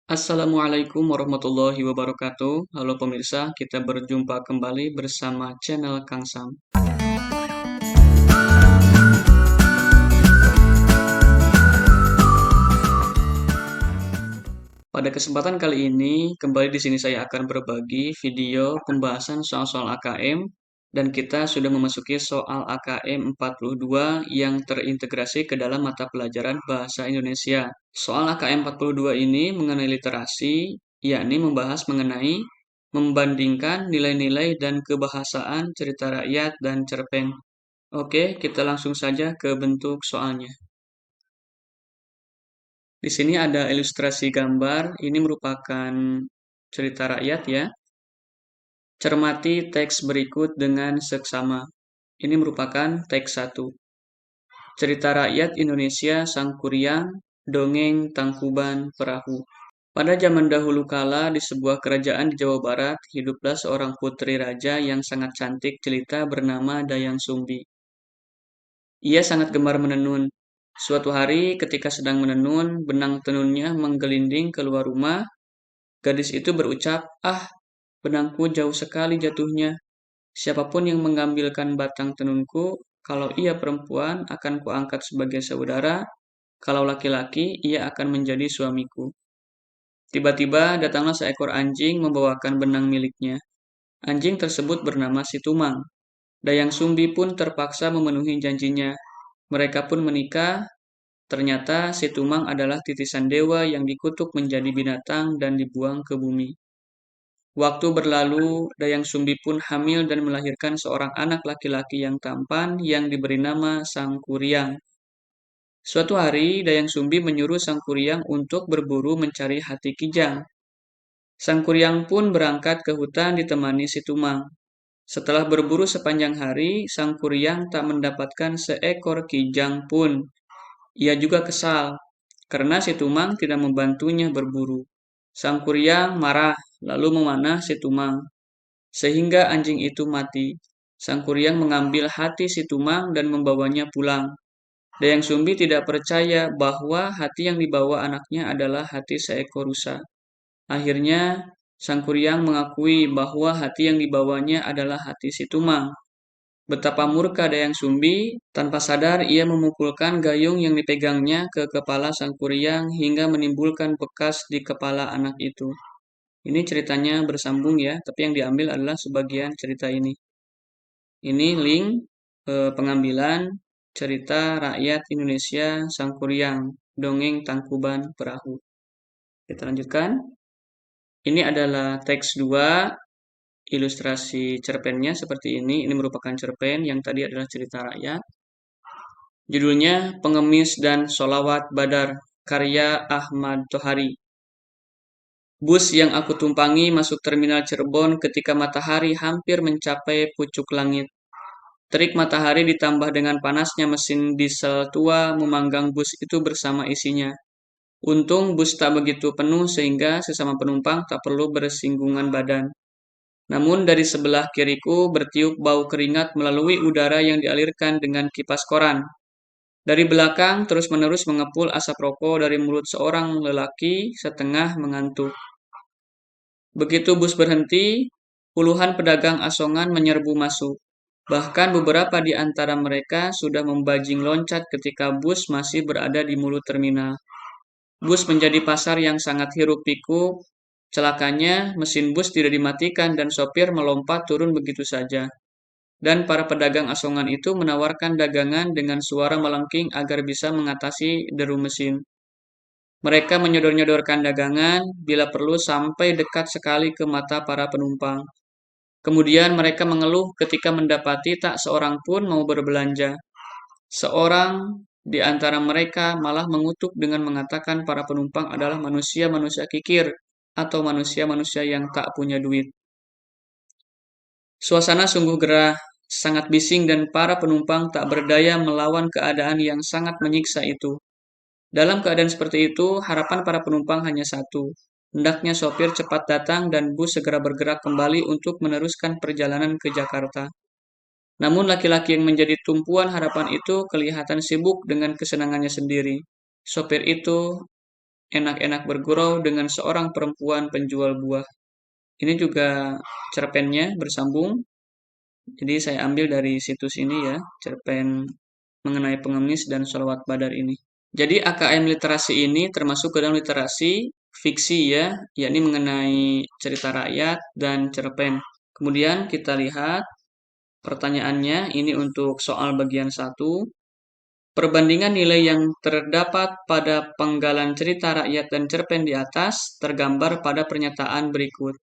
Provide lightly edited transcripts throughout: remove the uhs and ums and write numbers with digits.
Assalamualaikum warahmatullahi wabarakatuh. Halo pemirsa, kita berjumpa kembali bersama channel Kang Sam. Pada kesempatan kali ini, kembali di sini saya akan berbagi video pembahasan soal-soal AKM dan kita sudah memasuki soal AKM 42 yang terintegrasi ke dalam mata pelajaran Bahasa Indonesia. Soal AKM 42 ini mengenai literasi, yakni membahas mengenai membandingkan nilai-nilai dan kebahasaan cerita rakyat dan cerpen. Oke, kita langsung saja ke bentuk soalnya. Di sini ada ilustrasi gambar, ini merupakan cerita rakyat ya. Cermati teks berikut dengan seksama. Ini merupakan teks 1. Cerita rakyat Indonesia Sangkuriang, Dongeng Tangkuban Perahu. Pada zaman dahulu kala, di sebuah kerajaan di Jawa Barat, hiduplah seorang putri raja yang sangat cantik jelita bernama Dayang Sumbi. Ia sangat gemar menenun. Suatu hari, ketika sedang menenun, benang tenunnya menggelinding keluar rumah. Gadis itu berucap, "Ah, benangku jauh sekali jatuhnya. Siapapun yang mengambilkan batang tenunku, kalau ia perempuan akan kuangkat sebagai saudara, kalau laki-laki ia akan menjadi suamiku." Tiba-tiba datanglah seekor anjing membawakan benang miliknya. Anjing tersebut bernama Situmang. Dayang Sumbi pun terpaksa memenuhi janjinya. Mereka pun menikah. Ternyata Situmang adalah titisan dewa yang dikutuk menjadi binatang dan dibuang ke bumi. Waktu berlalu, Dayang Sumbi pun hamil dan melahirkan seorang anak laki-laki yang tampan yang diberi nama Sangkuriang. Suatu hari, Dayang Sumbi menyuruh Sangkuriang untuk berburu mencari hati kijang. Sangkuriang pun berangkat ke hutan ditemani Situmang. Setelah berburu sepanjang hari, Sangkuriang tak mendapatkan seekor kijang pun. Ia juga kesal, karena Situmang tidak membantunya berburu. Sangkuriang marah, lalu memanah Situmang, sehingga anjing itu mati. Sangkuriang mengambil hati Situmang dan membawanya pulang. Dayang Sumbi tidak percaya bahwa hati yang dibawa anaknya adalah hati seekor rusa. Akhirnya, Sangkuriang mengakui bahwa hati yang dibawanya adalah hati Situmang. Betapa murka Dayang Sumbi, tanpa sadar ia memukulkan gayung yang dipegangnya ke kepala Sangkuriang hingga menimbulkan bekas di kepala anak itu. Ini ceritanya bersambung ya, tapi yang diambil adalah sebagian cerita ini. Ini link pengambilan cerita rakyat Indonesia Sangkuriang, Dongeng Tangkuban Perahu. Kita lanjutkan. Ini adalah teks 2, ilustrasi cerpennya seperti ini. Ini merupakan cerpen, yang tadi adalah cerita rakyat. Judulnya Pengemis dan Sholawat Badar, karya Ahmad Tohari. Bus yang aku tumpangi masuk terminal Cirebon ketika matahari hampir mencapai pucuk langit. Terik matahari ditambah dengan panasnya mesin diesel tua memanggang bus itu bersama isinya. Untung bus tak begitu penuh sehingga sesama penumpang tak perlu bersinggungan badan. Namun dari sebelah kiriku bertiup bau keringat melalui udara yang dialirkan dengan kipas koran. Dari belakang terus-menerus mengepul asap rokok dari mulut seorang lelaki setengah mengantuk. Begitu bus berhenti, puluhan pedagang asongan menyerbu masuk. Bahkan beberapa di antara mereka sudah membajing loncat ketika bus masih berada di mulut terminal. Bus menjadi pasar yang sangat hiruk-pikuk. Celakanya, mesin bus tidak dimatikan dan sopir melompat turun begitu saja. Dan para pedagang asongan itu menawarkan dagangan dengan suara melengking agar bisa mengatasi deru mesin. Mereka menyodor-nyodorkan dagangan, bila perlu sampai dekat sekali ke mata para penumpang. Kemudian mereka mengeluh ketika mendapati tak seorang pun mau berbelanja. Seorang di antara mereka malah mengutuk dengan mengatakan para penumpang adalah manusia-manusia kikir atau manusia-manusia yang tak punya duit. Suasana sungguh gerah, sangat bising dan para penumpang tak berdaya melawan keadaan yang sangat menyiksa itu. Dalam keadaan seperti itu, harapan para penumpang hanya satu. Hendaknya sopir cepat datang dan bus segera bergerak kembali untuk meneruskan perjalanan ke Jakarta. Namun laki-laki yang menjadi tumpuan harapan itu kelihatan sibuk dengan kesenangannya sendiri. Sopir itu enak-enak bergurau dengan seorang perempuan penjual buah. Ini juga cerpennya bersambung. Jadi saya ambil dari situs ini ya, cerpen mengenai pengemis dan sholawat badar ini. Jadi AKM literasi ini termasuk ke dalam literasi fiksi ya, yakni mengenai cerita rakyat dan cerpen. Kemudian kita lihat pertanyaannya, ini untuk soal bagian 1. Perbandingan nilai yang terdapat pada penggalan cerita rakyat dan cerpen di atas tergambar pada pernyataan berikut.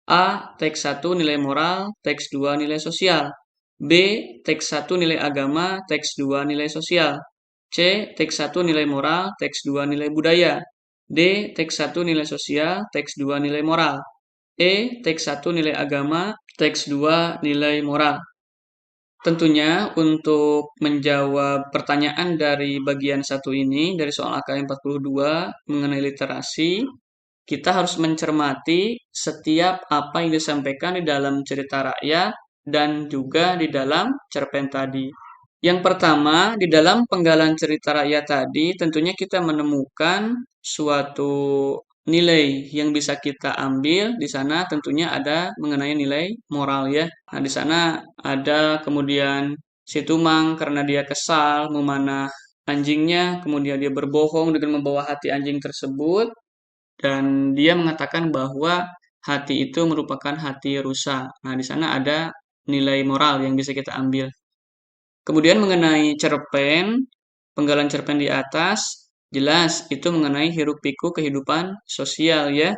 A. Teks 1 nilai moral, teks 2 nilai sosial. B. Teks 1 nilai agama, teks 2 nilai sosial. C. Teks 1 nilai moral, teks 2 nilai budaya. D. Teks 1 nilai sosial, teks 2 nilai moral. E. Teks 1 nilai agama, teks 2 nilai moral. Tentunya untuk menjawab pertanyaan dari bagian 1 ini, dari soal AK 42 mengenai literasi, kita harus mencermati setiap apa yang disampaikan di dalam cerita rakyat dan juga di dalam cerpen tadi. Yang pertama, di dalam penggalan cerita rakyat tadi, tentunya kita menemukan suatu nilai yang bisa kita ambil. Di sana tentunya ada mengenai nilai moral ya. Nah, di sana ada kemudian si Tumang karena dia kesal memanah anjingnya, kemudian dia berbohong dengan membawa hati anjing tersebut, dan dia mengatakan bahwa hati itu merupakan hati rusa. Nah, di sana ada nilai moral yang bisa kita ambil. Kemudian mengenai cerpen, penggalan cerpen di atas, jelas itu mengenai hiruk-pikuk kehidupan sosial ya.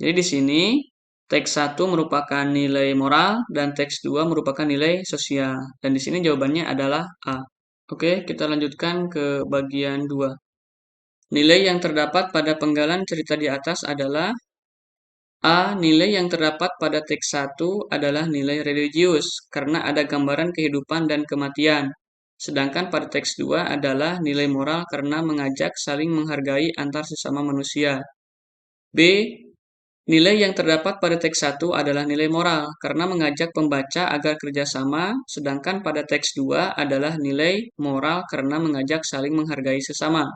Jadi di sini teks 1 merupakan nilai moral dan teks 2 merupakan nilai sosial. Dan di sini jawabannya adalah A. Oke, kita lanjutkan ke bagian 2. Nilai yang terdapat pada penggalan cerita di atas adalah A. Nilai yang terdapat pada teks 1 adalah nilai religius, karena ada gambaran kehidupan dan kematian. Sedangkan pada teks 2 adalah nilai moral karena mengajak saling menghargai antar sesama manusia. B. Nilai yang terdapat pada teks 1 adalah nilai moral, karena mengajak pembaca agar kerjasama, sedangkan pada teks 2 adalah nilai moral karena mengajak saling menghargai sesama.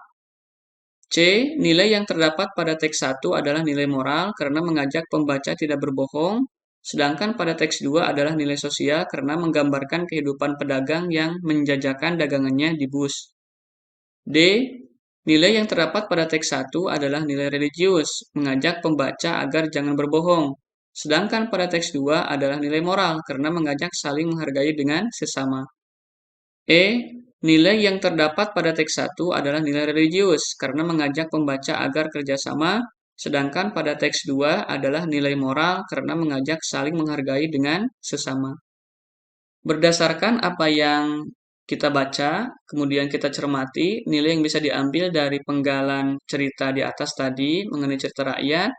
C. Nilai yang terdapat pada teks 1 adalah nilai moral karena mengajak pembaca tidak berbohong, sedangkan pada teks 2 adalah nilai sosial karena menggambarkan kehidupan pedagang yang menjajakan dagangannya di bus. D. Nilai yang terdapat pada teks 1 adalah nilai religius, mengajak pembaca agar jangan berbohong, sedangkan pada teks 2 adalah nilai moral karena mengajak saling menghargai dengan sesama. E. Nilai yang terdapat pada teks 1 adalah nilai religius karena mengajak pembaca agar kerjasama, sedangkan pada teks 2 adalah nilai moral karena mengajak saling menghargai dengan sesama. Berdasarkan apa yang kita baca, kemudian kita cermati, nilai yang bisa diambil dari penggalan cerita di atas tadi mengenai cerita rakyat,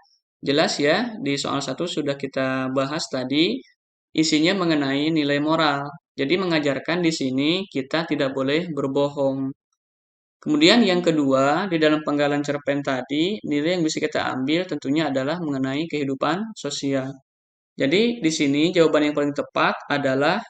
jelas ya, di soal 1 sudah kita bahas tadi, isinya mengenai nilai moral. Jadi mengajarkan di sini kita tidak boleh berbohong. Kemudian yang kedua, di dalam penggalan cerpen tadi, nilai yang bisa kita ambil tentunya adalah mengenai kehidupan sosial. Jadi di sini jawaban yang paling tepat adalah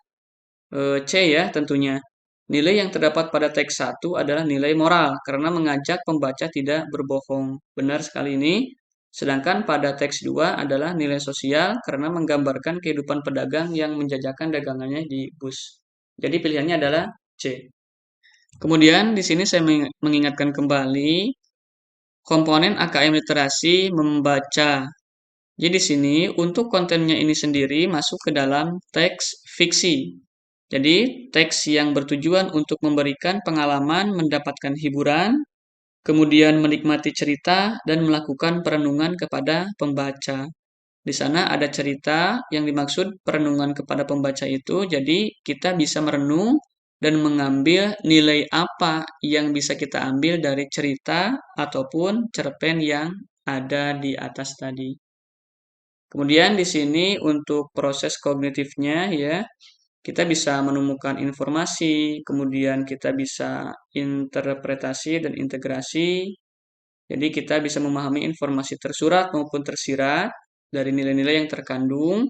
C ya tentunya. Nilai yang terdapat pada teks 1 adalah nilai moral karena mengajak pembaca tidak berbohong. Benar sekali ini. Sedangkan pada teks 2 adalah nilai sosial karena menggambarkan kehidupan pedagang yang menjajakan dagangannya di bus. Jadi pilihannya adalah C. Kemudian di sini saya mengingatkan kembali komponen AKM literasi membaca. Jadi di sini untuk kontennya ini sendiri masuk ke dalam teks fiksi. Jadi teks yang bertujuan untuk memberikan pengalaman, mendapatkan hiburan, kemudian menikmati cerita dan melakukan perenungan kepada pembaca. Di sana ada cerita yang dimaksud perenungan kepada pembaca itu, jadi kita bisa merenung dan mengambil nilai apa yang bisa kita ambil dari cerita ataupun cerpen yang ada di atas tadi. Kemudian di sini untuk proses kognitifnya ya, kita bisa menemukan informasi, kemudian kita bisa interpretasi dan integrasi. Jadi kita bisa memahami informasi tersurat maupun tersirat dari nilai-nilai yang terkandung.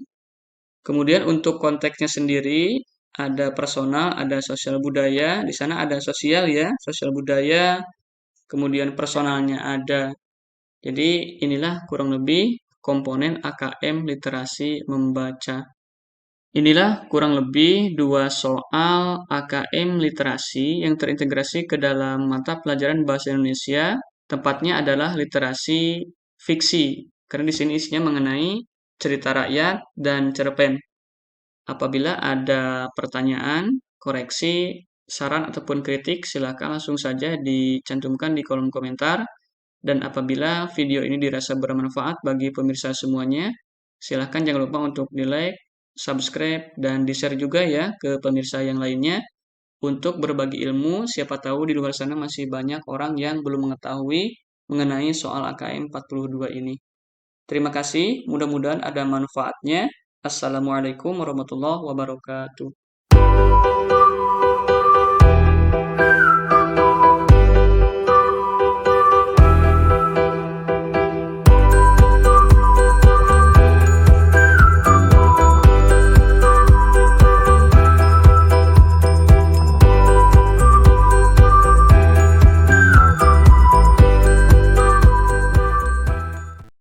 Kemudian untuk konteksnya sendiri, ada personal, ada sosial budaya. Di sana ada sosial ya, sosial budaya. Kemudian personalnya ada. Jadi inilah kurang lebih komponen AKM literasi membaca. Inilah kurang lebih 2 soal AKM literasi yang terintegrasi ke dalam mata pelajaran bahasa Indonesia. Tepatnya adalah literasi fiksi, karena di sini isinya mengenai cerita rakyat dan cerpen. Apabila ada pertanyaan, koreksi, saran ataupun kritik, silakan langsung saja dicantumkan di kolom komentar. Dan apabila video ini dirasa bermanfaat bagi pemirsa semuanya, silahkan jangan lupa untuk di-like, subscribe, dan di-share juga ya ke pemirsa yang lainnya untuk berbagi ilmu. Siapa tahu di luar sana masih banyak orang yang belum mengetahui mengenai soal AKM 42 ini. Terima kasih, mudah-mudahan ada manfaatnya. Assalamualaikum warahmatullahi wabarakatuh.